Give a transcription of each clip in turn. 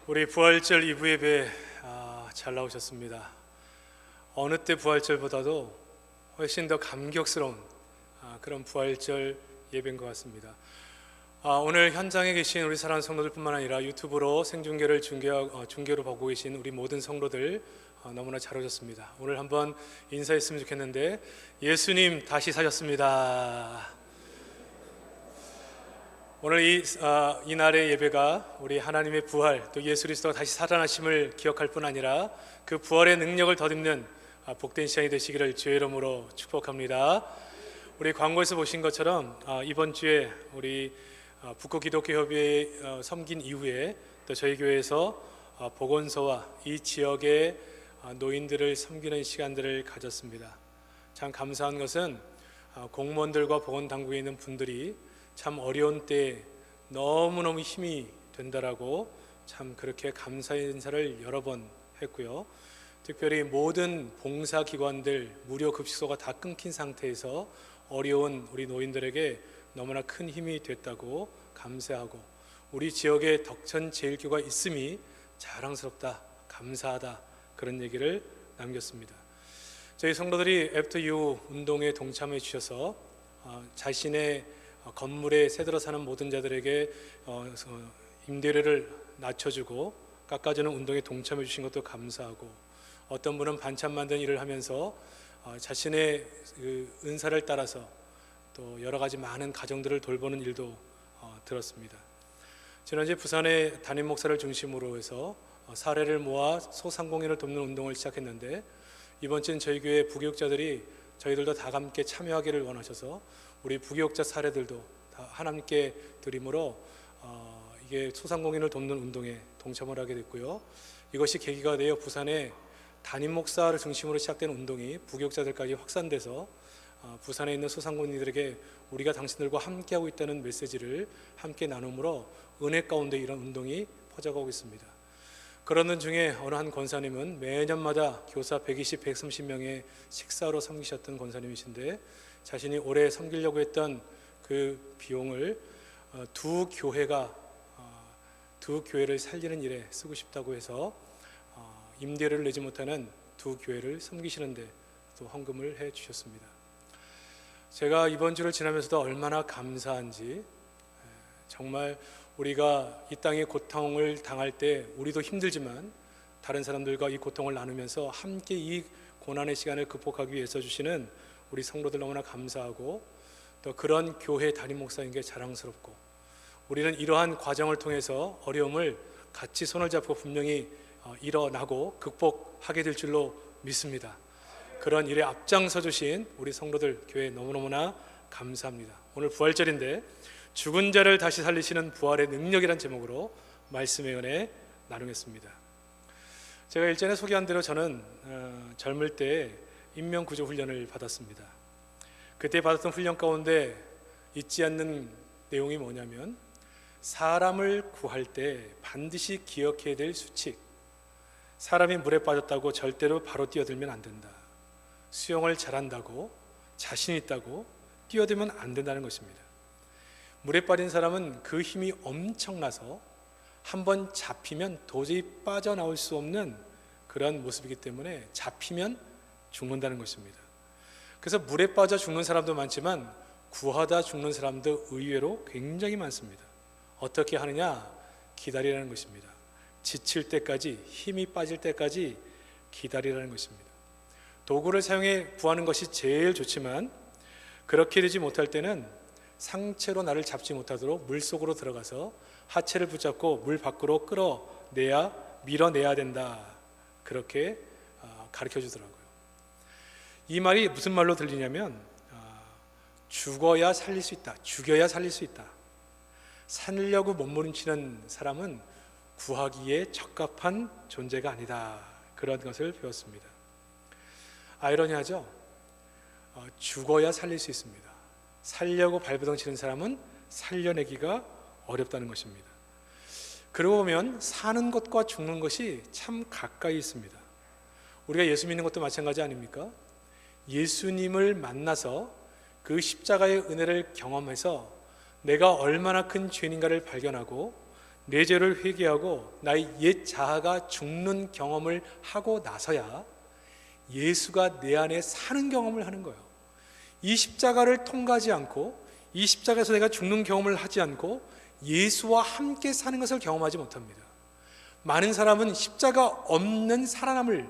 우리 부활절 2부 예배 잘 나오셨습니다. 어느 때 부활절보다도 훨씬 더 감격스러운 그런 부활절 예배인 것 같습니다. 오늘 현장에 계신 우리 사랑하는 성도들뿐만 아니라 유튜브로 생중계를 중계로 보고 계신 우리 모든 성도들 너무나 잘 오셨습니다. 오늘 한번 인사했으면 좋겠는데, 예수님 다시 사셨습니다. 오늘 이 날의 예배가 우리 하나님의 부활, 또 예수 그리스도가 다시 살아나심을 기억할 뿐 아니라 그 부활의 능력을 덧입는 복된 시간이 되시기를 주의 이름으로 축복합니다. 우리 광고에서 보신 것처럼 이번 주에 우리 북구기독교협의회 섬긴 이후에 또 저희 교회에서 보건소와 이 지역의 노인들을 섬기는 시간들을 가졌습니다. 참 감사한 것은 공무원들과 보건당국에 있는 분들이 참 어려운 때에 너무너무 힘이 된다라고 참 그렇게 감사의 인사를 여러 번 했고요. 특별히 모든 봉사기관들 무료 급식소가 다 끊긴 상태에서 어려운 우리 노인들에게 너무나 큰 힘이 됐다고 감사하고, 우리 지역에 덕천제일교가 있음이 자랑스럽다, 감사하다, 그런 얘기를 남겼습니다. 저희 성도들이 애프터 유 운동에 동참해 주셔서 자신의 건물에 새들어 사는 모든 자들에게 임대료를 낮춰주고 깎아주는 운동에 동참해 주신 것도 감사하고, 어떤 분은 반찬 만드는 일을 하면서 자신의 그 은사를 따라서 또 여러 가지 많은 가정들을 돌보는 일도 들었습니다. 지난주에 부산의 담임 목사를 중심으로 해서 사례를 모아 소상공인을 돕는 운동을 시작했는데, 이번 주는 저희 교회 부교육자들이 저희들도 다 함께 참여하기를 원하셔서 우리 부교육자 사례들도 다 하나님께 드림으로 이게 소상공인을 돕는 운동에 동참을 하게 됐고요. 이것이 계기가 되어 부산의 담임 목사를 중심으로 시작된 운동이 부교육자들까지 확산돼서 부산에 있는 소상공인들에게 우리가 당신들과 함께하고 있다는 메시지를 함께 나눔으로 은혜 가운데 이런 운동이 퍼져가고 있습니다. 그러는 중에 어느 한 권사님은 매년마다 교사 120, 130명의 식사로 섬기셨던 권사님이신데, 자신이 올해 섬기려고 했던 그 비용을 두 교회를 살리는 일에 쓰고 싶다고 해서 임대료를 내지 못하는 두 교회를 섬기시는데 또 헌금을 해 주셨습니다. 제가 이번 주를 지나면서도 얼마나 감사한지, 정말 우리가 이 땅의 고통을 당할 때 우리도 힘들지만 다른 사람들과 이 고통을 나누면서 함께 이 고난의 시간을 극복하기 위해서 주시는 우리 성도들 너무나 감사하고, 또 그런 교회 담임 목사인 게 자랑스럽고, 우리는 이러한 과정을 통해서 어려움을 같이 손을 잡고 분명히 일어나고 극복하게 될 줄로 믿습니다. 그런 일에 앞장서 주신 우리 성도들 교회 너무너무나 감사합니다. 오늘 부활절인데 죽은 자를 다시 살리시는 부활의 능력이란 제목으로 말씀의 은혜 나누겠습니다. 제가 일전에 소개한 대로 저는 젊을 때 인명구조 훈련을 받았습니다. 그때 받았던 훈련 가운데 잊지 않는 내용이 뭐냐면, 사람을 구할 때 반드시 기억해야 될 수칙, 사람이 물에 빠졌다고 절대로 바로 뛰어들면 안 된다, 수영을 잘한다고 자신 있다고 뛰어들면 안 된다는 것입니다. 물에 빠진 사람은 그 힘이 엄청나서 한번 잡히면 도저히 빠져나올 수 없는 그런 모습이기 때문에 잡히면 죽는다는 것입니다. 그래서 물에 빠져 죽는 사람도 많지만 구하다 죽는 사람도 의외로 굉장히 많습니다. 어떻게 하느냐? 기다리라는 것입니다. 지칠 때까지, 힘이 빠질 때까지 기다리라는 것입니다. 도구를 사용해 구하는 것이 제일 좋지만 그렇게 되지 못할 때는 상체로 나를 잡지 못하도록 물속으로 들어가서 하체를 붙잡고 물 밖으로 밀어내야 된다, 그렇게 가르쳐 주더라고요. 이 말이 무슨 말로 들리냐면, 죽어야 살릴 수 있다, 죽여야 살릴 수 있다. 살려고 몸부림치는 사람은 구하기에 적합한 존재가 아니다, 그런 것을 배웠습니다. 아이러니하죠? 죽어야 살릴 수 있습니다. 살려고 발버둥 치는 사람은 살려내기가 어렵다는 것입니다. 그러고 보면 사는 것과 죽는 것이 참 가까이 있습니다. 우리가 예수 믿는 것도 마찬가지 아닙니까? 예수님을 만나서 그 십자가의 은혜를 경험해서 내가 얼마나 큰 죄인인가를 발견하고 내 죄를 회개하고 나의 옛 자아가 죽는 경험을 하고 나서야 예수가 내 안에 사는 경험을 하는 거예요. 이 십자가를 통과하지 않고, 이 십자가에서 내가 죽는 경험을 하지 않고 예수와 함께 사는 것을 경험하지 못합니다. 많은 사람은 십자가 없는 살아남을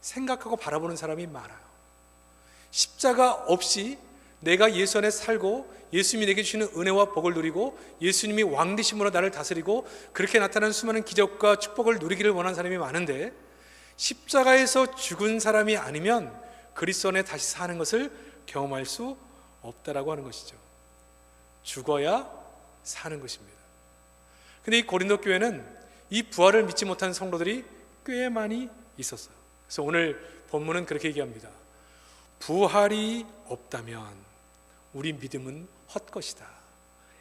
생각하고 바라보는 사람이 많아요. 십자가 없이 내가 예수 안에 살고 예수님이 내게 주시는 은혜와 복을 누리고 예수님이 왕 되심으로 나를 다스리고 그렇게 나타나는 수많은 기적과 축복을 누리기를 원하는 사람이 많은데, 십자가에서 죽은 사람이 아니면 그리스도 안에 다시 사는 것을 경험할 수 없다라고 하는 것이죠. 죽어야 사는 것입니다. 근데 이 고린도 교회는 이 부활을 믿지 못하는 성도들이 꽤 많이 있었어요. 그래서 오늘 본문은 그렇게 얘기합니다. 부활이 없다면 우리 믿음은 헛것이다.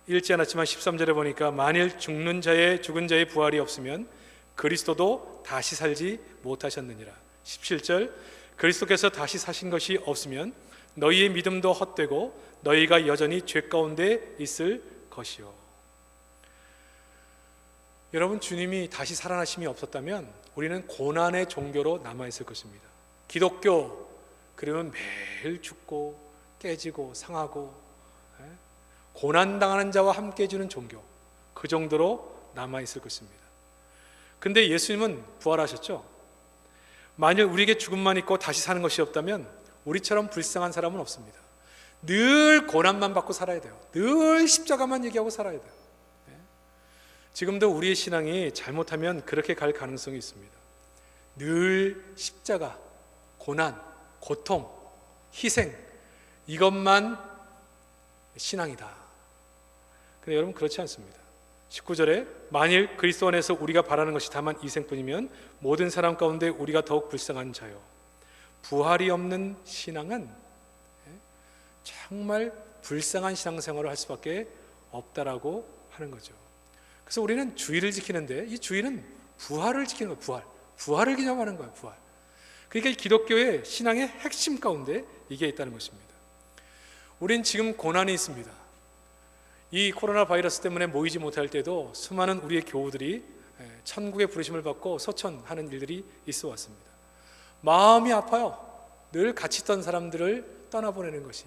읽지 않았지만 13절에 보니까 만일 죽은 자의 부활이 없으면 그리스도도 다시 살지 못하셨느니라. 17절 그리스도께서 다시 사신 것이 없으면 너희의 믿음도 헛되고 너희가 여전히 죄 가운데 있을 것이요. 여러분, 주님이 다시 살아나심이 없었다면 우리는 고난의 종교로 남아있을 것입니다. 기독교 그러면 매일 죽고 깨지고 상하고 고난당하는 자와 함께 해주는 종교, 그 정도로 남아있을 것입니다. 근데 예수님은 부활하셨죠. 만일 우리에게 죽음만 있고 다시 사는 것이 없다면 우리처럼 불쌍한 사람은 없습니다. 늘 고난만 받고 살아야 돼요. 늘 십자가만 얘기하고 살아야 돼요. 지금도 우리의 신앙이 잘못하면 그렇게 갈 가능성이 있습니다. 늘 십자가, 고난, 고통, 희생, 이것만 신앙이다. 근데 여러분, 그렇지 않습니다. 19절에 만일 그리스도 안에서 우리가 바라는 것이 다만 이생뿐이면 모든 사람 가운데 우리가 더욱 불쌍한 자요. 부활이 없는 신앙은 정말 불쌍한 신앙생활을 할 수밖에 없다라고 하는 거죠. 그래서 우리는 주의를 지키는데 이 주의는 부활을 지키는 거예요. 부활을 기념하는 거예요. 부활. 그러니까 이 기독교의 신앙의 핵심 가운데 이게 있다는 것입니다. 우린 지금 고난이 있습니다. 이 코로나 바이러스 때문에 모이지 못할 때도 수많은 우리의 교우들이 천국의 부르심을 받고 소천하는 일들이 있어 왔습니다. 마음이 아파요. 늘 같이 있던 사람들을 떠나보내는 것이.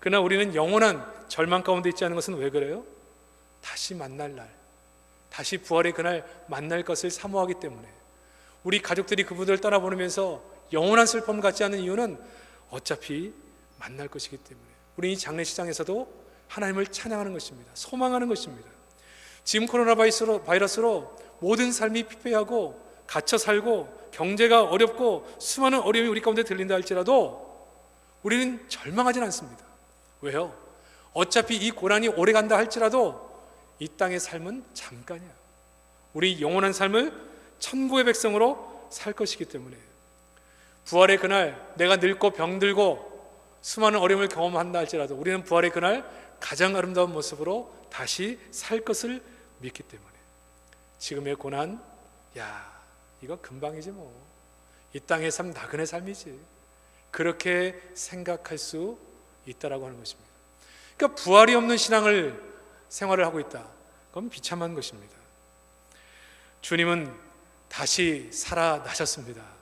그러나 우리는 영원한 절망 가운데 있지 않은 것은 왜 그래요? 다시 만날 날, 다시 부활의 그날 만날 것을 사모하기 때문에. 우리 가족들이 그분들을 떠나보내면서 영원한 슬픔을 갖지 않는 이유는 어차피 만날 것이기 때문에. 우리 이 장례식장에서도 하나님을 찬양하는 것입니다. 소망하는 것입니다. 지금 코로나 바이러스로 모든 삶이 피폐하고 갇혀 살고 경제가 어렵고 수많은 어려움이 우리 가운데 들린다 할지라도 우리는 절망하진 않습니다. 왜요? 어차피 이 고난이 오래 간다 할지라도 이 땅의 삶은 잠깐이야. 우리 영원한 삶을 천국의 백성으로 살 것이기 때문에. 부활의 그날 내가 늙고 병들고 수많은 어려움을 경험한다 할지라도 우리는 부활의 그날 가장 아름다운 모습으로 다시 살 것을 믿기 때문에. 지금의 고난, 이거 금방이지 뭐. 이 땅의 삶 나그네 삶이지. 그렇게 생각할 수 있다라고 하는 것입니다. 그러니까 부활이 없는 생활을 하고 있다. 그건 비참한 것입니다. 주님은 다시 살아나셨습니다.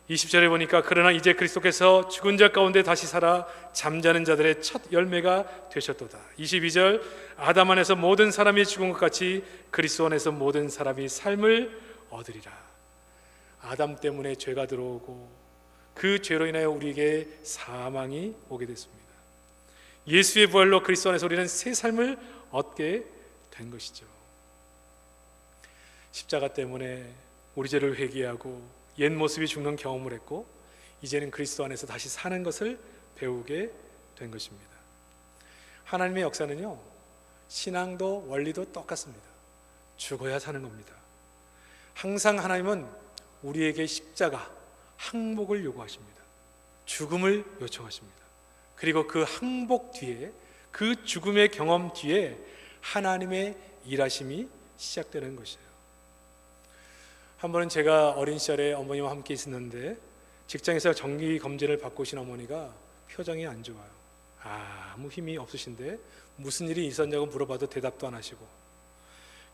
20절에 보니까 그러나 이제 그리스도께서 죽은 자 가운데 다시 살아 잠자는 자들의 첫 열매가 되셨도다. 22절 아담 안에서 모든 사람이 죽은 것 같이 그리스도 안에서 모든 사람이 삶을 얻으리라. 아담 때문에 죄가 들어오고 그 죄로 인하여 우리에게 사망이 오게 됐습니다. 예수의 부활로 그리스도 안에서 우리는 새 삶을 얻게 된 것이죠. 십자가 때문에 우리 죄를 회개하고 옛 모습이 죽는 경험을 했고 이제는 그리스도 안에서 다시 사는 것을 배우게 된 것입니다. 하나님의 역사는요, 신앙도 원리도 똑같습니다. 죽어야 사는 겁니다. 항상 하나님은 우리에게 십자가, 항복을 요구하십니다. 죽음을 요청하십니다. 그리고 그 항복 뒤에, 그 죽음의 경험 뒤에 하나님의 일하심이 시작되는 것이에요. 한 번은 제가 어린 시절에 어머니와 함께 있었는데 직장에서 정기 검진을 받고 오신 어머니가 표정이 안 좋아요. 아무 힘이 없으신데 무슨 일이 있었냐고 물어봐도 대답도 안 하시고,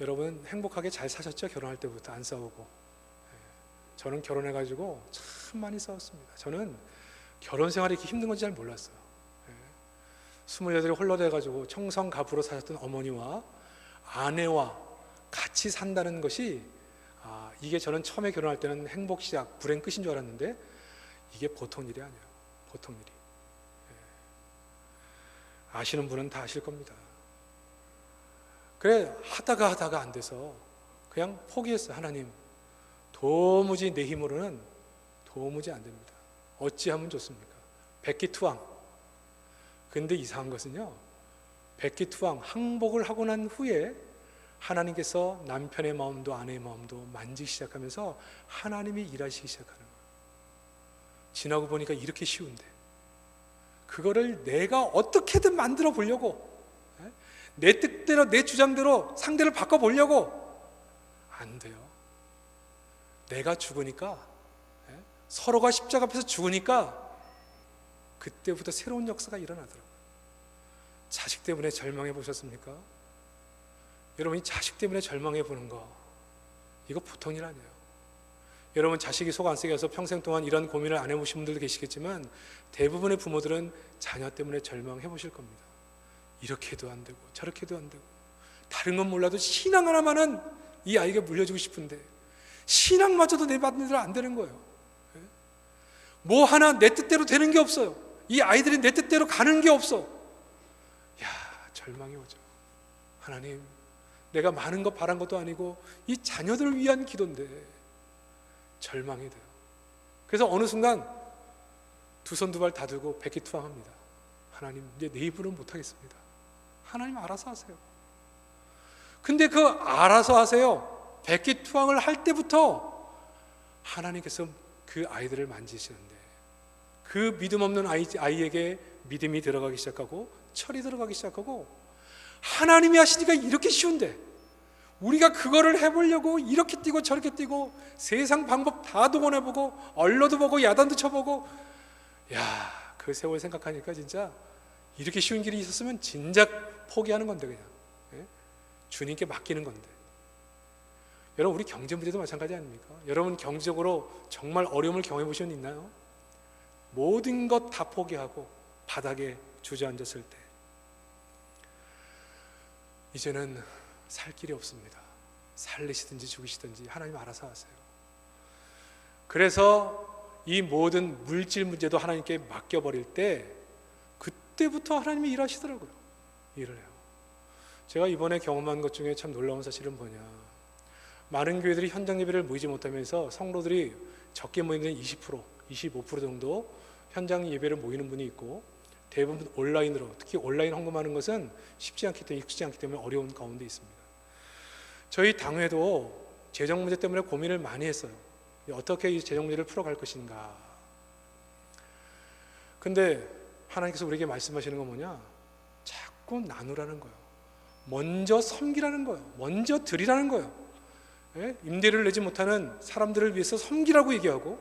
여러분 행복하게 잘 사셨죠? 결혼할 때부터 안 싸우고. 예. 저는 결혼해가지고 참 많이 싸웠습니다. 저는 결혼 생활이 이렇게 힘든 건지 잘 몰랐어요. 28에 홀로 돼가지고 청성갑으로 사셨던 어머니와 아내와 같이 산다는 것이 이게 저는 처음에 결혼할 때는 행복 시작, 불행 끝인 줄 알았는데 이게 보통 일이 아니에요. 보통 일이. 아시는 분은 다 아실 겁니다. 그래 하다가 안 돼서 그냥 포기했어요. 하나님, 도무지 내 힘으로는 도무지 안 됩니다. 어찌하면 좋습니까? 백기투항. 근데 이상한 것은요, 백기투항 항복을 하고 난 후에 하나님께서 남편의 마음도 아내의 마음도 만지기 시작하면서 하나님이 일하시기 시작하는 거예요. 지나고 보니까 이렇게 쉬운데 그거를 내가 어떻게든 만들어 보려고, 내 뜻대로 내 주장대로 상대를 바꿔보려고 안 돼요. 내가 죽으니까, 서로가 십자가 앞에서 죽으니까 그때부터 새로운 역사가 일어나더라고요. 자식 때문에 절망해 보셨습니까? 여러분이 자식 때문에 절망해 보는 거, 이거 보통 일 아니에요. 여러분 자식이 속 안 쓰게 해서 평생 동안 이런 고민을 안 해보신 분들도 계시겠지만 대부분의 부모들은 자녀 때문에 절망해 보실 겁니다. 이렇게도 안 되고 저렇게도 안 되고, 다른 건 몰라도 신앙 하나만은 이 아이에게 물려주고 싶은데 신앙마저도 내 마음대로 안 되는 거예요. 뭐 하나 내 뜻대로 되는 게 없어요. 이 아이들이 내 뜻대로 가는 게 없어. 야, 절망이 오죠. 하나님, 내가 많은 거 바란 것도 아니고 이 자녀들을 위한 기도인데 절망이 돼요. 그래서 어느 순간 두 손 두 발 다 들고 백기투항합니다. 하나님, 이제 내 입으로는 못하겠습니다. 하나님 알아서 하세요. 근데 그 알아서 하세요, 백기투항을 할 때부터 하나님께서 그 아이들을 만지시는데 그 믿음 없는 아이에게 믿음이 들어가기 시작하고 철이 들어가기 시작하고, 하나님이 하시니까 이렇게 쉬운데 우리가 그거를 해보려고 이렇게 뛰고 저렇게 뛰고 세상 방법 다 동원해보고 언론도 보고 야단도 쳐보고, 야, 그 세월 생각하니까 진짜 이렇게 쉬운 길이 있었으면 진작 포기하는 건데, 그냥 주님께 맡기는 건데. 여러분, 우리 경제 문제도 마찬가지 아닙니까? 여러분 경제적으로 정말 어려움을 경험해 보신 분 있나요? 모든 것 다 포기하고 바닥에 주저앉았을 때 이제는 살 길이 없습니다. 살리시든지 죽이시든지 하나님 알아서 하세요. 그래서 이 모든 물질 문제도 하나님께 맡겨버릴 때 그때부터 하나님이 일하시더라고요. 일을 해요. 제가 이번에 경험한 것 중에 참 놀라운 사실은 뭐냐, 많은 교회들이 현장 예배를 모이지 못하면서 성도들이 적게 모이는 20%, 25% 정도 현장 예배를 모이는 분이 있고, 대부분 온라인으로, 특히 온라인 헌금하는 것은 쉽지 않기 때문에 어려운 가운데 있습니다. 저희 당회도 재정 문제 때문에 고민을 많이 했어요. 어떻게 이 재정 문제를 풀어갈 것인가. 근데 하나님께서 우리에게 말씀하시는 건 뭐냐, 자꾸 나누라는 거예요. 먼저 섬기라는 거예요. 먼저 드리라는 거예요. 임대료를 내지 못하는 사람들을 위해서 섬기라고 얘기하고,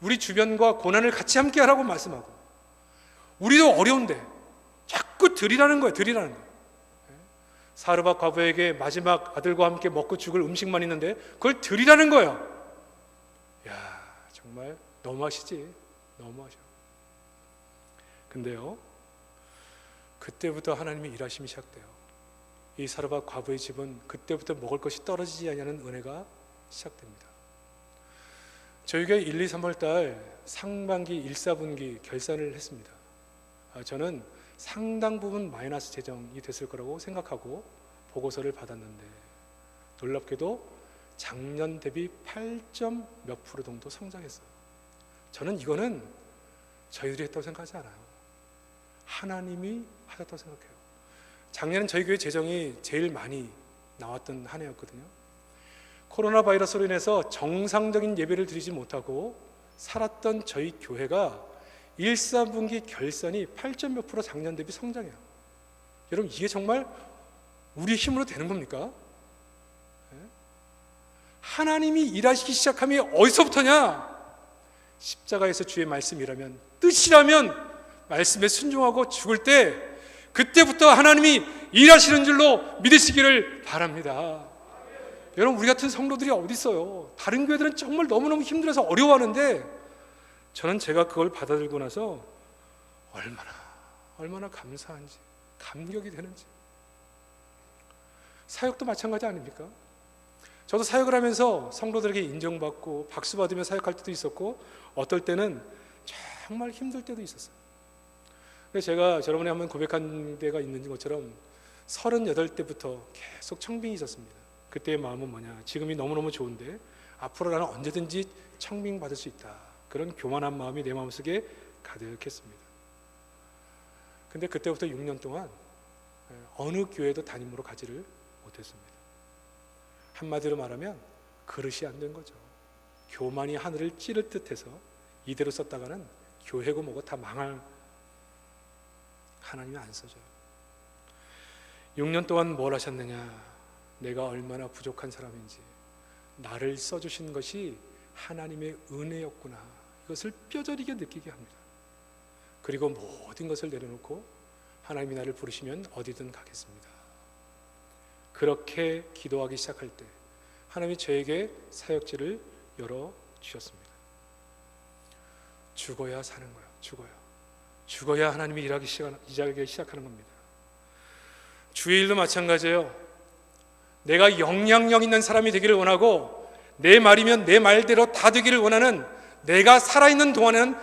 우리 주변과 고난을 같이 함께 하라고 말씀하고, 우리도 어려운데 자꾸 드리라는 거예요. 드리라는 거예요. 사르밧 과부에게 마지막 아들과 함께 먹고 죽을 음식만 있는데 그걸 드리라는 거예요. 야, 정말 너무하시지. 너무하셔. 근데요, 그때부터 하나님의 일하심이 시작돼요. 이 사르밧 과부의 집은 그때부터 먹을 것이 떨어지지 않냐는 은혜가 시작됩니다. 저희 교회 1, 2, 3월 달 상반기 1, 4분기 결산을 했습니다. 저는 상당 부분 마이너스 재정이 됐을 거라고 생각하고 보고서를 받았는데, 놀랍게도 작년 대비 8점 몇 프로 정도 성장했어요. 저는 이거는 저희들이 했다고 생각하지 않아요. 하나님이 하셨다고 생각해요. 작년엔 저희 교회 재정이 제일 많이 나왔던 한 해였거든요. 코로나 바이러스로 인해서 정상적인 예배를 드리지 못하고 살았던 저희 교회가 1, 4분기 결산이 8점 몇 프로 작년 대비 성장해요. 여러분, 이게 정말 우리 힘으로 되는 겁니까? 하나님이 일하시기 시작하면 어디서부터냐? 십자가에서 주의 말씀이라면, 뜻이라면 말씀에 순종하고 죽을 때 그때부터 하나님이 일하시는 줄로 믿으시기를 바랍니다. 여러분, 우리 같은 성도들이 어디 있어요? 다른 교회들은 정말 너무너무 힘들어서 어려워하는데 저는 제가 그걸 받아들고 나서 얼마나 감사한지, 감격이 되는지. 사역도 마찬가지 아닙니까? 저도 사역을 하면서 성도들에게 인정받고 박수 받으며 사역할 때도 있었고, 어떨 때는 정말 힘들 때도 있었어요. 그래서 제가 여러분에 한번 고백한 데가 있는 것처럼 38때부터 계속 청빙이 있었습니다. 그때의 마음은 뭐냐? 지금이 너무너무 좋은데 앞으로 나는 언제든지 청빙 받을 수 있다. 그런 교만한 마음이 내 마음속에 가득했습니다. 근데 그때부터 6년 동안 어느 교회도 담임으로 가지를 못했습니다. 한마디로 말하면 그릇이 안 된 거죠. 교만이 하늘을 찌를 듯해서 이대로 썼다가는 교회고 뭐고 다 망할, 하나님이 안 써줘요. 6년 동안 뭘 하셨느냐? 내가 얼마나 부족한 사람인지, 나를 써주신 것이 하나님의 은혜였구나, 이것을 뼈저리게 느끼게 합니다. 그리고 모든 것을 내려놓고 하나님이 나를 부르시면 어디든 가겠습니다. 그렇게 기도하기 시작할 때 하나님이 저에게 사역지를 열어주셨습니다. 죽어야 사는 거예요. 죽어야 하나님이 일하기 시작하는 겁니다. 주의 일도 마찬가지예요. 내가 영향력 있는 사람이 되기를 원하고, 내 말이면 내 말대로 다 되기를 원하는, 내가 살아있는 동안에는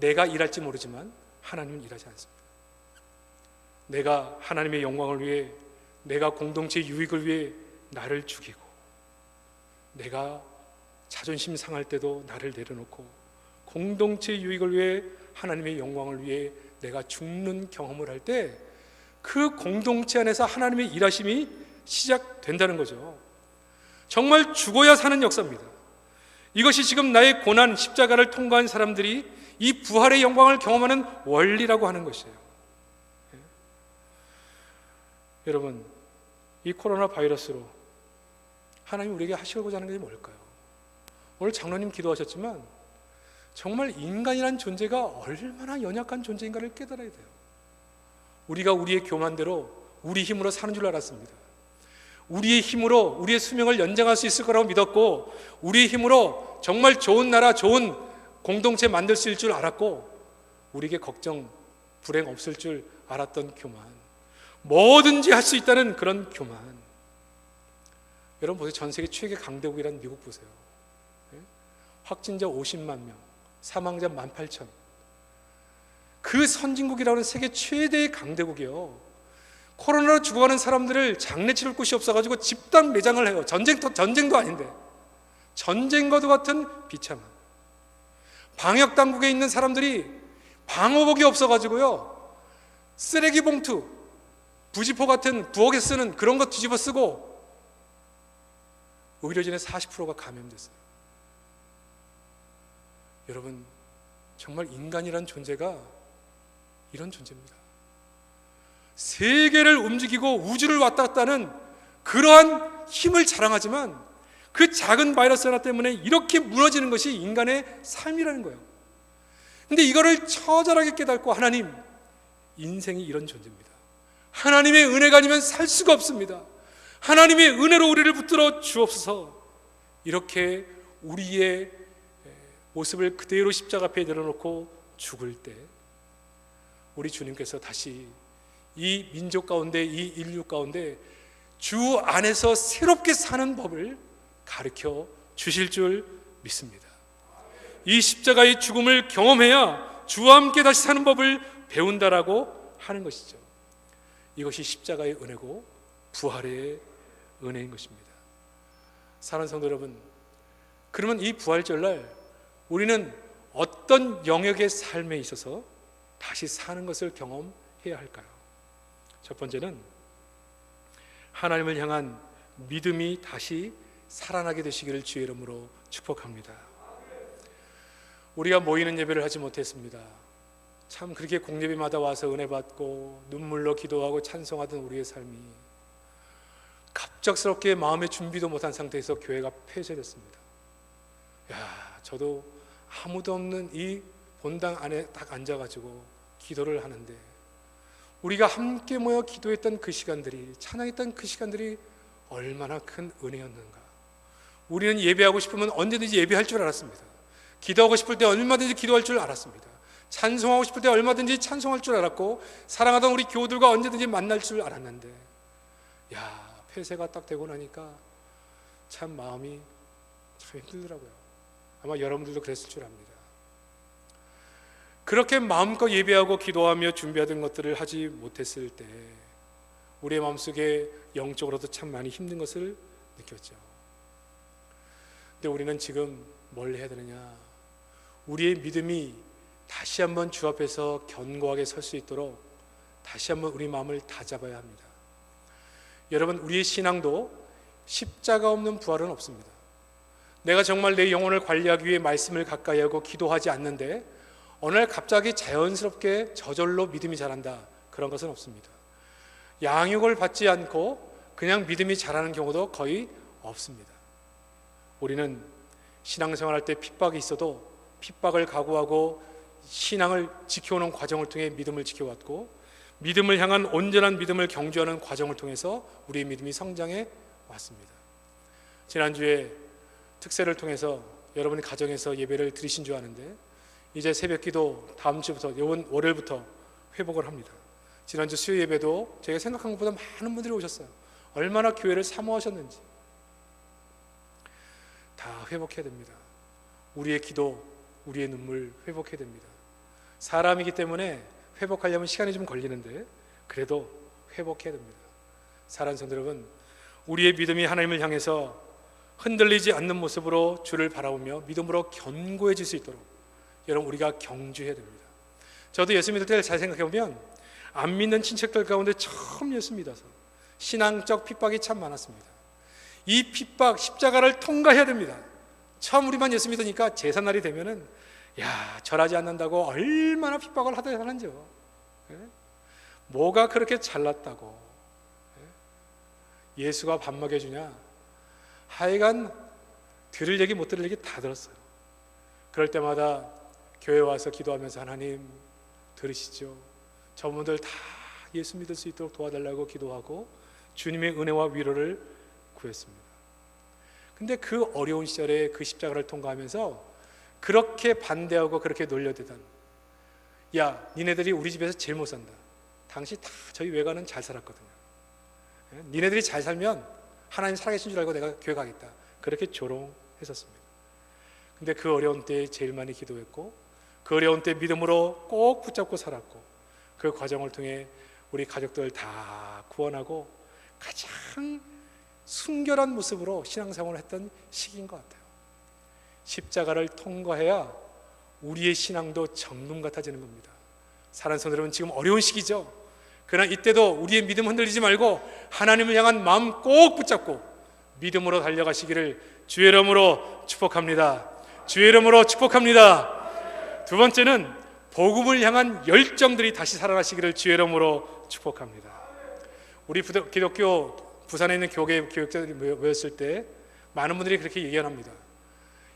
내가 일할지 모르지만 하나님은 일하지 않습니다. 내가 하나님의 영광을 위해, 내가 공동체의 유익을 위해 나를 죽이고, 내가 자존심 상할 때도 나를 내려놓고 공동체의 유익을 위해, 하나님의 영광을 위해 내가 죽는 경험을 할 때 그 공동체 안에서 하나님의 일하심이 시작된다는 거죠. 정말 죽어야 사는 역사입니다. 이것이 지금 나의 고난, 십자가를 통과한 사람들이 이 부활의 영광을 경험하는 원리라고 하는 것이에요. 여러분, 이 코로나 바이러스로 하나님 우리에게 하시고자 하는 게 뭘까요? 오늘 장로님 기도하셨지만 정말 인간이란 존재가 얼마나 연약한 존재인가를 깨달아야 돼요. 우리가 우리의 교만대로 우리 힘으로 사는 줄 알았습니다. 우리의 힘으로 우리의 수명을 연장할 수 있을 거라고 믿었고, 우리의 힘으로 정말 좋은 나라, 좋은 공동체 만들 수 있을 줄 알았고, 우리에게 걱정, 불행 없을 줄 알았던 교만, 뭐든지 할 수 있다는 그런 교만. 여러분 보세요. 전 세계 최대 강대국이라는 미국 보세요. 확진자 50만 명, 사망자 18,000. 그 선진국이라는 세계 최대의 강대국이요, 코로나로 죽어가는 사람들을 장례 치를 곳이 없어가지고 집단 매장을 해요. 전쟁도 아닌데, 전쟁과도 같은 비참함. 방역 당국에 있는 사람들이 방호복이 없어가지고요, 쓰레기 봉투, 부지포 같은 부엌에 쓰는 그런 거 뒤집어 쓰고 의료진의 40%가 감염됐어요. 여러분, 정말 인간이란 존재가 이런 존재입니다. 세계를 움직이고 우주를 왔다 갔다 하는 그러한 힘을 자랑하지만 그 작은 바이러스 하나 때문에 이렇게 무너지는 것이 인간의 삶이라는 거예요. 근데 이거를 처절하게 깨닫고, 하나님, 인생이 이런 존재입니다. 하나님의 은혜가 아니면 살 수가 없습니다. 하나님의 은혜로 우리를 붙들어 주옵소서. 이렇게 우리의 모습을 그대로 십자가 앞에 내려놓고 죽을 때 우리 주님께서 다시 이 민족 가운데, 이 인류 가운데 주 안에서 새롭게 사는 법을 가르쳐 주실 줄 믿습니다. 이 십자가의 죽음을 경험해야 주와 함께 다시 사는 법을 배운다라고 하는 것이죠. 이것이 십자가의 은혜고 부활의 은혜인 것입니다. 사랑하는 성도 여러분, 그러면 이 부활절날 우리는 어떤 영역의 삶에 있어서 다시 사는 것을 경험해야 할까요? 첫 번째는 하나님을 향한 믿음이 다시 살아나게 되시기를 주의 이름으로 축복합니다. 우리가 모이는 예배를 하지 못했습니다. 참 그렇게 공예배마다 와서 은혜 받고 눈물로 기도하고 찬송하던 우리의 삶이 갑작스럽게 마음의 준비도 못한 상태에서 교회가 폐쇄됐습니다. 저도 아무도 없는 이 본당 안에 딱 앉아가지고 기도를 하는데, 우리가 함께 모여 기도했던 그 시간들이, 찬양했던 그 시간들이 얼마나 큰 은혜였는가. 우리는 예배하고 싶으면 언제든지 예배할 줄 알았습니다. 기도하고 싶을 때 얼마든지 기도할 줄 알았습니다. 찬송하고 싶을 때 얼마든지 찬송할 줄 알았고, 사랑하던 우리 교우들과 언제든지 만날 줄 알았는데, 폐쇄가 딱 되고 나니까 참 마음이 참 힘들더라고요. 아마 여러분들도 그랬을 줄 압니다. 그렇게 마음껏 예배하고 기도하며 준비하던 것들을 하지 못했을 때 우리의 마음속에 영적으로도 참 많이 힘든 것을 느꼈죠. 근데 우리는 지금 뭘 해야 되느냐? 우리의 믿음이 다시 한번 주 앞에서 견고하게 설 수 있도록 다시 한번 우리 마음을 다잡아야 합니다. 여러분, 우리의 신앙도 십자가 없는 부활은 없습니다. 내가 정말 내 영혼을 관리하기 위해 말씀을 가까이 하고 기도하지 않는데 어느 날 갑자기 자연스럽게 저절로 믿음이 자란다, 그런 것은 없습니다. 양육을 받지 않고 그냥 믿음이 자라는 경우도 거의 없습니다. 우리는 신앙생활할 때 핍박이 있어도 핍박을 각오하고 신앙을 지켜오는 과정을 통해 믿음을 지켜왔고, 믿음을 향한 온전한 믿음을 경주하는 과정을 통해서 우리의 믿음이 성장해 왔습니다. 지난주에 특세를 통해서 여러분이 가정에서 예배를 드리신 줄 아는데, 이제 새벽기도 다음 주부터, 이번 월요일부터 회복을 합니다. 지난주 수요 예배도 제가 생각한 것보다 많은 분들이 오셨어요. 얼마나 교회를 사모하셨는지. 다 회복해야 됩니다. 우리의 기도, 우리의 눈물 회복해야 됩니다. 사람이기 때문에 회복하려면 시간이 좀 걸리는데 그래도 회복해야 됩니다. 사랑하는 성도 여러분, 우리의 믿음이 하나님을 향해서 흔들리지 않는 모습으로 주를 바라보며 믿음으로 견고해질 수 있도록 여러분, 우리가 경주해야 됩니다. 저도 예수 믿을 때 잘 생각해보면 안 믿는 친척들 가운데 처음 예수 믿어서 신앙적 핍박이 참 많았습니다. 이 핍박, 십자가를 통과해야 됩니다. 처음 우리만 예수 믿으니까 제삿날이 되면은 절하지 않는다고 얼마나 핍박을 하는지요. 뭐가 그렇게 잘났다고 예수가 밥 먹여주냐. 하여간 들을 얘기 못 들을 얘기 다 들었어요. 그럴 때마다 교회 와서 기도하면서 하나님 들으시죠. 저분들 다 예수 믿을 수 있도록 도와달라고 기도하고 주님의 은혜와 위로를 구했습니다. 근데 그 어려운 시절에 그 십자가를 통과하면서 그렇게 반대하고 그렇게 놀려대던, 니네들이 우리 집에서 제일 못 산다. 당시 다 저희 외가는 잘 살았거든요. 니네들이 잘 살면 하나님 살아계신 줄 알고 내가 교회 가겠다. 그렇게 조롱했었습니다. 근데 그 어려운 때에 제일 많이 기도했고, 그 어려운 때 믿음으로 꼭 붙잡고 살았고, 그 과정을 통해 우리 가족들 다 구원하고 가장 순결한 모습으로 신앙생활을 했던 시기인 것 같아요. 십자가를 통과해야 우리의 신앙도 정금 같아지는 겁니다. 사랑하는 성도 여러분, 지금 어려운 시기죠. 그러나 이때도 우리의 믿음 흔들리지 말고 하나님을 향한 마음 꼭 붙잡고 믿음으로 달려가시기를 주의 이름으로 축복합니다. 주의 이름으로 축복합니다. 두 번째는 복음을 향한 열정들이 다시 살아나시기를 주의 이름으로 축복합니다. 우리 기독교 부산에 있는 교회 교육자들이 모였을 때 많은 분들이 그렇게 얘기합니다.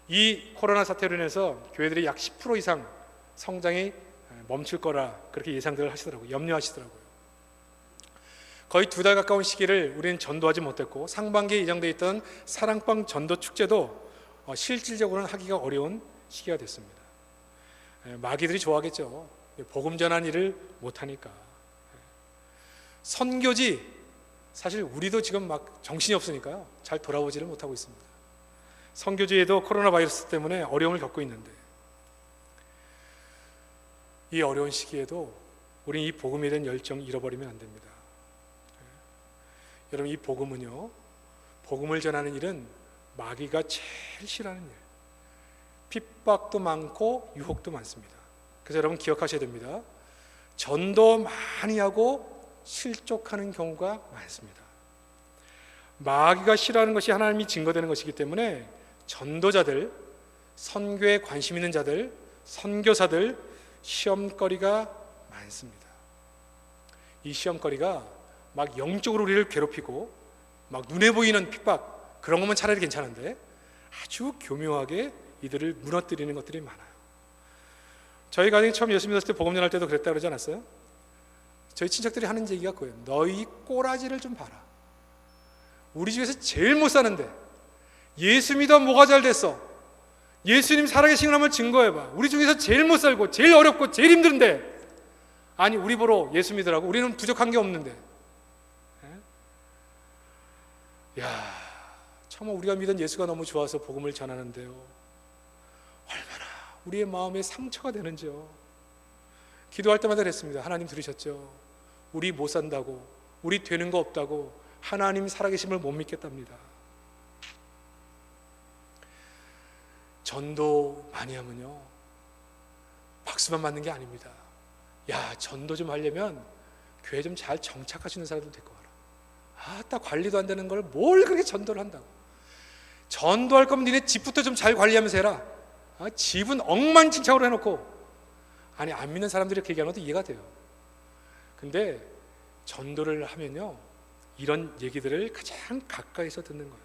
이 코로나 사태로 인해서 교회들이 약 10% 이상 성장이 멈출 거라 그렇게 예상들을 하시더라고요. 염려하시더라고요. 거의 2달 가까운 시기를 우리는 전도하지 못했고, 상반기에 예정되어 있던 사랑방 전도 축제도 실질적으로는 하기가 어려운 시기가 됐습니다. 마귀들이 좋아하겠죠. 복음 전한 일을 못하니까. 선교지, 사실 우리도 지금 막 정신이 없으니까요, 잘 돌아보지를 못하고 있습니다. 선교지에도 코로나 바이러스 때문에 어려움을 겪고 있는데, 이 어려운 시기에도 우리는 이 복음에 대한 열정 잃어버리면 안 됩니다. 여러분, 이 복음은요, 복음을 전하는 일은 마귀가 제일 싫어하는 일. 핍박도 많고 유혹도 많습니다. 그래서 여러분 기억하셔야 됩니다. 전도 많이 하고 실족하는 경우가 많습니다. 마귀가 싫어하는 것이 하나님이 증거되는 것이기 때문에 전도자들, 선교에 관심 있는 자들, 선교사들 시험거리가 많습니다. 이 시험거리가 막 영적으로 우리를 괴롭히고 막 눈에 보이는 핍박, 그런 것만 차라리 괜찮은데 아주 교묘하게 이들을 무너뜨리는 것들이 많아요. 저희 가정이 처음 예수 믿었을 때 복음 전할 때도 그랬다 그러지 않았어요? 저희 친척들이 하는 얘기가 그거예요. 너희 꼬라지를 좀 봐라. 우리 중에서 제일 못 사는데 예수 믿어 뭐가 잘 됐어? 예수님 살아계신 걸 한번 증거해봐. 우리 중에서 제일 못 살고 제일 어렵고 제일 힘든데, 아니 우리 보러 예수 믿으라고? 우리는 부족한 게 없는데. 야, 정말 우리가 믿은 예수가 너무 좋아서 복음을 전하는데요, 얼마나 우리의 마음에 상처가 되는지요. 기도할 때마다 그랬습니다. 하나님 들으셨죠? 우리 못 산다고, 우리 되는 거 없다고 하나님 살아계심을 못 믿겠답니다. 전도 많이 하면요, 박수만 맞는 게 아닙니다. 야, 전도 좀 하려면 교회 좀 잘 정착하시는 사람도 데리고 와라. 딱 관리도 안 되는 걸 뭘 그렇게 전도를 한다고. 전도할 거면 니네 집부터 좀 잘 관리하면서 해라. 집은 엉망진창으로 해놓고. 아니, 안 믿는 사람들이 그렇게 얘기하는 것도 이해가 돼요. 근데 전도를 하면요, 이런 얘기들을 가장 가까이서 듣는 거예요.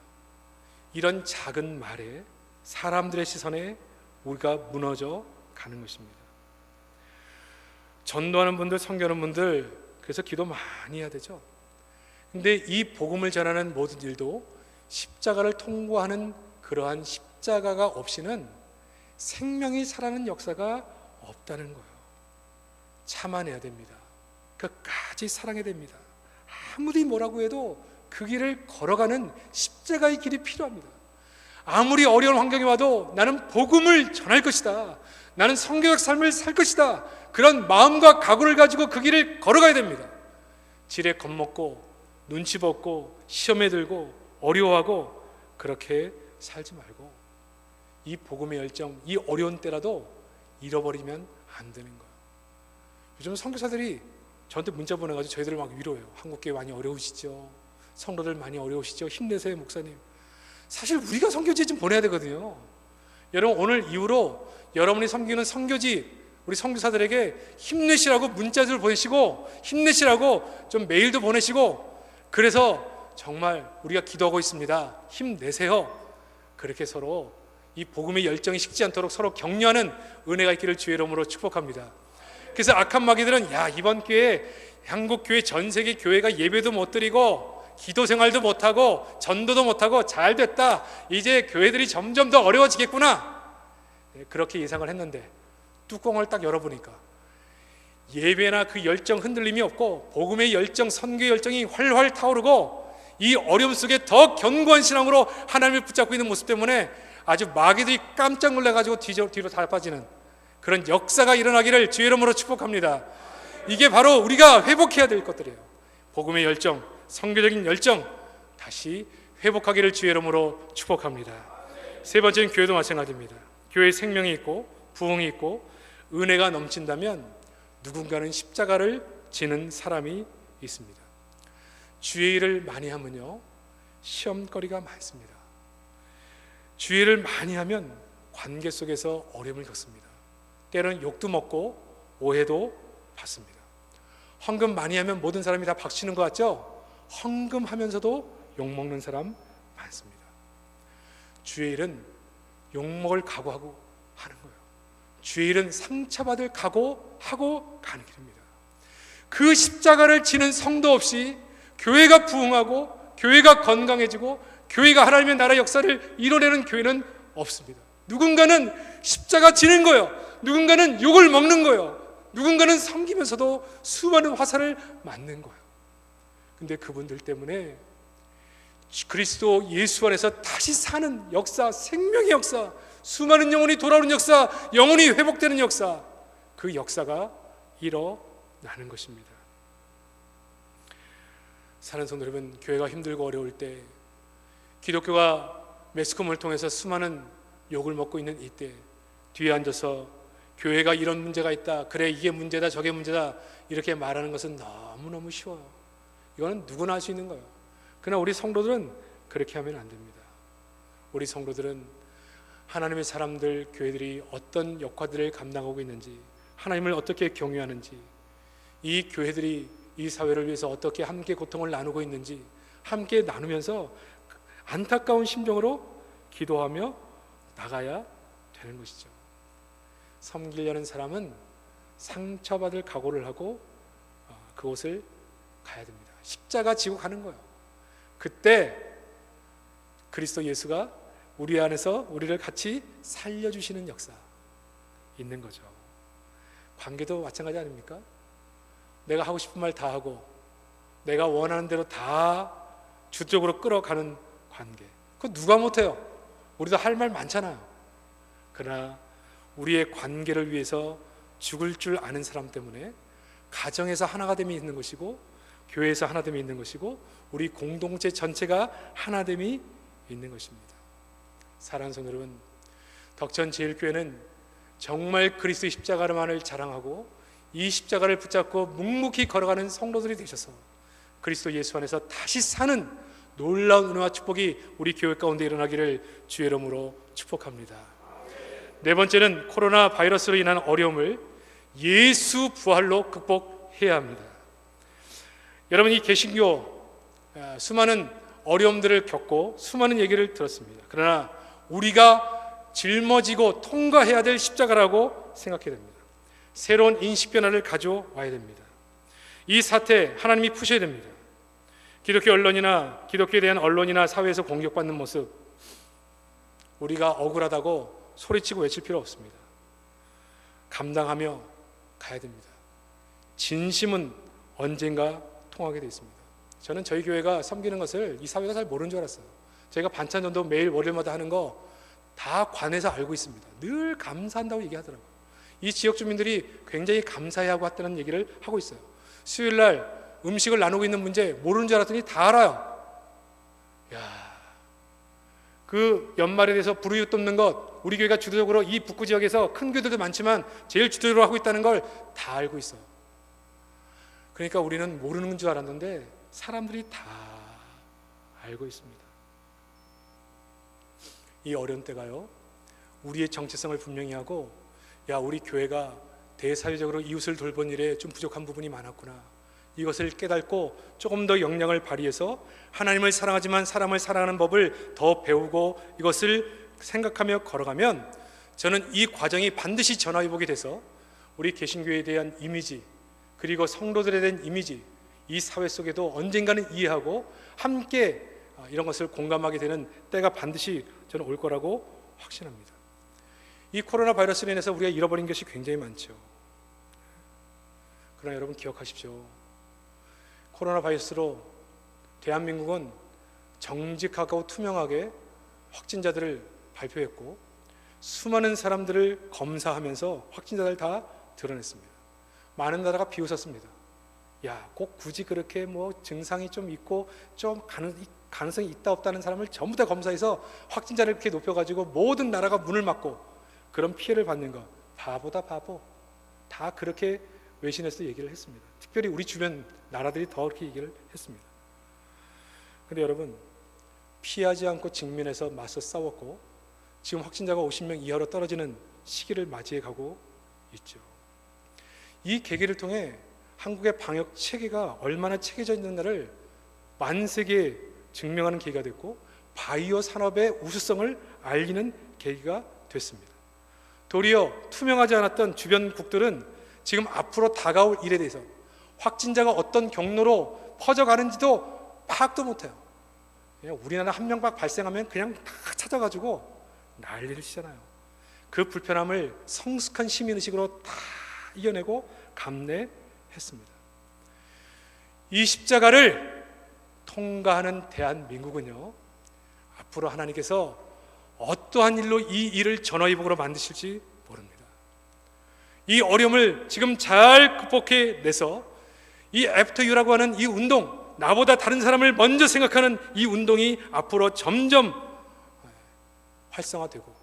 이런 작은 말에 사람들의 시선에 우리가 무너져 가는 것입니다. 전도하는 분들, 선교하는 분들, 그래서 기도 많이 해야 되죠. 근데 이 복음을 전하는 모든 일도 십자가를 통과하는 그러한 십자가가 없이는 생명이 살아나는 역사가 없다는 거예요. 참아내야 됩니다. 끝까지 사랑해야 됩니다. 아무리 뭐라고 해도 그 길을 걸어가는 십자가의 길이 필요합니다. 아무리 어려운 환경이 와도 나는 복음을 전할 것이다, 나는 성교적 삶을 살 것이다, 그런 마음과 각오를 가지고 그 길을 걸어가야 됩니다. 지레 겁먹고 눈치 벗고 시험에 들고 어려워하고 그렇게 살지 말고 이 복음의 열정, 이 어려운 때라도 잃어버리면 안 되는 거예요. 요즘 선교사들이 저한테 문자 보내가지고 저희들을 막 위로해요. 한국교회 많이 어려우시죠? 성도들 많이 어려우시죠? 힘내세요 목사님. 사실 우리가 선교지에 좀 보내야 되거든요. 여러분, 오늘 이후로 여러분이 섬기는 선교지 우리 선교사들에게 힘내시라고 문자들 보내시고, 힘내시라고 좀 메일도 보내시고, 그래서 정말 우리가 기도하고 있습니다, 힘내세요, 그렇게 서로 이 복음의 열정이 식지 않도록 서로 격려하는 은혜가 있기를 주의 이름으로 축복합니다. 그래서 악한 마귀들은, 야, 이번 기회에 한국교회, 전 세계 교회가 예배도 못 드리고 기도 생활도 못하고 전도도 못하고 잘 됐다, 이제 교회들이 점점 더 어려워지겠구나, 그렇게 예상을 했는데 뚜껑을 딱 열어보니까 예배나 그 열정 흔들림이 없고 복음의 열정, 선교의 열정이 활활 타오르고 이 어려움 속에 더 견고한 신앙으로 하나님을 붙잡고 있는 모습 때문에 아주 마귀들이 깜짝 놀라가지고 뒤로 다 빠지는 그런 역사가 일어나기를 주의 이름으로 축복합니다. 이게 바로 우리가 회복해야 될 것들이에요. 복음의 열정, 선교적인 열정 다시 회복하기를 주의 이름으로 축복합니다. 세 번째는 교회도 마찬가지입니다. 교회에 생명이 있고 부흥이 있고 은혜가 넘친다면 누군가는 십자가를 지는 사람이 있습니다. 주의 일을 많이 하면요, 시험거리가 많습니다. 주의 일을 많이 하면 관계 속에서 어려움을 겪습니다. 때로는 욕도 먹고 오해도 받습니다. 헌금 많이 하면 모든 사람이 다 박치는 것 같죠? 헌금하면서도 욕먹는 사람 많습니다. 주의 일은 욕먹을 각오하고 하는 거예요. 주의 일은 상처받을 각오하고 가는 길입니다. 그 십자가를 지는 성도 없이 교회가 부흥하고 교회가 건강해지고 교회가 하나님의 나라 역사를 이뤄내는 교회는 없습니다. 누군가는 십자가 지는 거예요. 누군가는 욕을 먹는 거예요. 누군가는 섬기면서도 수많은 화살을 맞는 거예요. 근데 그분들 때문에 그리스도 예수 안에서 다시 사는 역사, 생명의 역사, 수많은 영혼이 돌아오는 역사, 영혼이 회복되는 역사, 그 역사가 일어나는 것입니다. 사는 성도 여러분, 교회가 힘들고 어려울 때, 기독교가 매스컴을 통해서 수많은 욕을 먹고 있는 이때 뒤에 앉아서 교회가 이런 문제가 있다, 그래 이게 문제다 저게 문제다 이렇게 말하는 것은 너무너무 쉬워요. 이거는 누구나 할 수 있는 거예요. 그러나 우리 성도들은 그렇게 하면 안 됩니다. 우리 성도들은 하나님의 사람들, 교회들이 어떤 역할들을 감당하고 있는지, 하나님을 어떻게 경외하는지, 이 교회들이 이 사회를 위해서 어떻게 함께 고통을 나누고 있는지 함께 나누면서 안타까운 심정으로 기도하며 나가야 되는 것이죠. 섬기려는 사람은 상처받을 각오를 하고 그곳을 가야 됩니다. 십자가 지고 가는 거예요. 그때 그리스도 예수가 우리 안에서 우리를 같이 살려주시는 역사 있는 거죠. 관계도 마찬가지 아닙니까? 내가 하고 싶은 말 다 하고 내가 원하는 대로 다 주적으로 끌어가는 관계, 그거 누가 못해요? 우리도 할 말 많잖아요. 그러나 우리의 관계를 위해서 죽을 줄 아는 사람 때문에 가정에서 하나됨이 있는 것이고, 교회에서 하나됨이 있는 것이고, 우리 공동체 전체가 하나됨이 있는 것입니다. 사랑하는 성도 여러분, 덕천제일교회는 정말 그리스도의 십자가만을 자랑하고 이 십자가를 붙잡고 묵묵히 걸어가는 성도들이 되셔서 그리스도 예수 안에서 다시 사는 놀라운 은혜와 축복이 우리 교회 가운데 일어나기를 주의 이름으로 축복합니다. 네 번째는 코로나 바이러스로 인한 어려움을 예수 부활로 극복해야 합니다. 여러분, 이 개신교 수많은 어려움들을 겪고 수많은 얘기를 들었습니다. 그러나 우리가 짊어지고 통과해야 될 십자가라고 생각해야 됩니다. 새로운 인식 변화를 가져와야 됩니다. 이 사태 하나님이 푸셔야 됩니다. 기독교 언론이나 기독교에 대한 언론이나 사회에서 공격받는 모습, 우리가 억울하다고 소리치고 외칠 필요 없습니다. 감당하며 가야 됩니다. 진심은 언젠가 통하게 되어 있습니다. 저는 저희 교회가 섬기는 것을 이 사회가 잘 모르는 줄 알았어요. 저희가 반찬 전도 매일 월요일마다 하는 거 다 관에서 알고 있습니다. 늘 감사한다고 얘기하더라고요. 이 지역 주민들이 굉장히 감사해하고 왔다는 얘기를 하고 있어요. 수요일날 음식을 나누고 있는 문제 모르는 줄 알았더니 다 알아요. 그 연말에 대해서 불우이웃 돕는 것, 우리 교회가 주도적으로 이 북구 지역에서 큰 교회들도 많지만 제일 주도적으로 하고 있다는 걸 다 알고 있어요. 그러니까 우리는 모르는 줄 알았는데 사람들이 다 알고 있습니다. 이 어려운 때가요, 우리의 정체성을 분명히 하고, 우리 교회가 대사회적으로 이웃을 돌본 일에 좀 부족한 부분이 많았구나, 이것을 깨닫고 조금 더 역량을 발휘해서 하나님을 사랑하지만 사람을 사랑하는 법을 더 배우고 이것을 생각하며 걸어가면, 저는 이 과정이 반드시 전화위복이 돼서 우리 개신교회에 대한 이미지, 그리고 성도들에 대한 이미지, 이 사회 속에도 언젠가는 이해하고 함께 이런 것을 공감하게 되는 때가 반드시 저는 올 거라고 확신합니다. 이 코로나 바이러스로 인해서 우리가 잃어버린 것이 굉장히 많죠. 그러나 여러분 기억하십시오. 코로나 바이러스로 대한민국은 정직하고 투명하게 확진자들을 발표했고 수많은 사람들을 검사하면서 확진자들 다 드러냈습니다. 많은 나라가 비웃었습니다. 꼭 굳이 그렇게 증상이 좀 있고 좀 가능성이 있다 없다는 사람을 전부 다 검사해서 확진자를 그렇게 높여가지고 모든 나라가 문을 막고 그런 피해를 받는 거, 바보다 바보. 다 그렇게 외신에서 얘기를 했습니다. 특별히 우리 주변 나라들이 더 그렇게 얘기를 했습니다. 그런데 여러분, 피하지 않고 직면해서 맞서 싸웠고 지금 확진자가 50명 이하로 떨어지는 시기를 맞이해 가고 있죠. 이 계기를 통해 한국의 방역 체계가 얼마나 체계져 있는가를 만세계에 증명하는 계기가 됐고 바이오 산업의 우수성을 알리는 계기가 됐습니다. 도리어 투명하지 않았던 주변국들은 지금 앞으로 다가올 일에 대해서 확진자가 어떤 경로로 퍼져가는지도 파악도 못해요. 그냥 우리나라 한 명밖 발생하면 그냥 다 찾아가지고 난리를 치잖아요. 그 불편함을 성숙한 시민의식으로 다 이겨내고 감내했습니다. 이 십자가를 통과하는 대한민국은요, 앞으로 하나님께서 어떠한 일로 이 일을 전화위복으로 만드실지 모릅니다. 이 어려움을 지금 잘 극복해내서 이 애프터 유라고 하는 이 운동, 나보다 다른 사람을 먼저 생각하는 이 운동이 앞으로 점점 활성화되고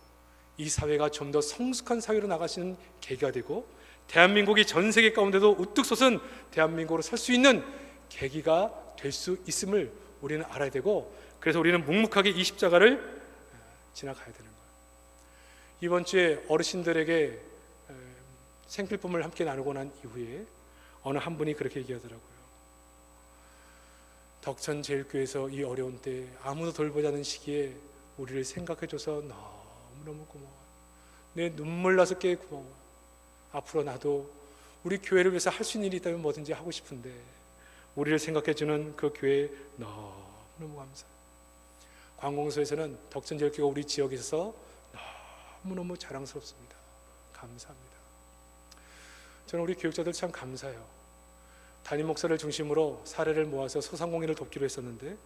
이 사회가 좀 더 성숙한 사회로 나가시는 계기가 되고 대한민국이 전 세계 가운데도 우뚝 솟은 대한민국으로 설 수 있는 계기가 될 수 있음을 우리는 알아야 되고, 그래서 우리는 묵묵하게 이 십자가를 지나가야 되는 거예요. 이번 주에 어르신들에게 생필품을 함께 나누고 난 이후에 어느 한 분이 그렇게 얘기하더라고요. 덕천제일교회에서 이 어려운 때 아무도 돌보지 않은 시기에 우리를 생각해줘서 너무너무 고마워요. 내 눈물 나서 꽤 고마워요. 앞으로 나도 우리 교회를 위해서 할 수 있는 일이 있다면 뭐든지 하고 싶은데 우리를 생각해주는 그 교회에 너무너무 감사해요. 관공서에서는 덕천제일교가 우리 지역에 있어서 너무너무 자랑스럽습니다. 감사합니다. 저는 우리 교육자들 참 감사해요. 담임 목사를 중심으로 사례를 모아서 소상공인을 돕기로 했었는데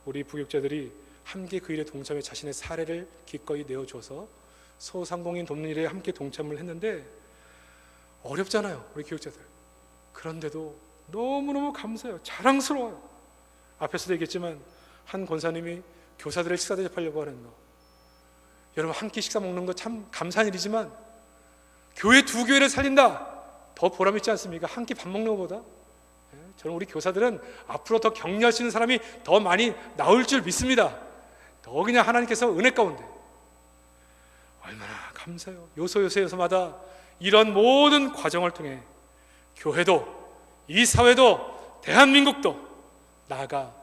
우리 부교육자들이 함께 그 일에 동참해 자신의 사례를 기꺼이 내어줘서 소상공인 돕는 일에 함께 동참을 했는데 어렵잖아요, 우리 교육자들. 그런데도 너무너무 감사해요. 자랑스러워요. 앞에서도 얘기했지만 한 권사님이 교사들을 식사 대접하려고 하는 거, 여러분 한 끼 식사 먹는 거 참 감사한 일이지만 교회 두 교회를 살린다, 더 보람 있지 않습니까? 한 끼 밥 먹는 것보다. 저는 우리 교사들은 앞으로 더 격려할 수 있는 사람이 더 많이 나올 줄 믿습니다. 더 그냥 하나님께서 은혜 가운데 얼마나 감사해요. 요소요소마다 이런 모든 과정을 통해 교회도, 이 사회도, 대한민국도, 나아가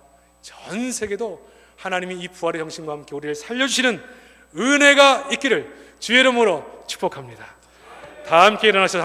전 세계도 하나님이 이 부활의 정신과 함께 우리를 살려주시는 은혜가 있기를 주의 이름으로 축복합니다. 다 함께 일어나셔서 함께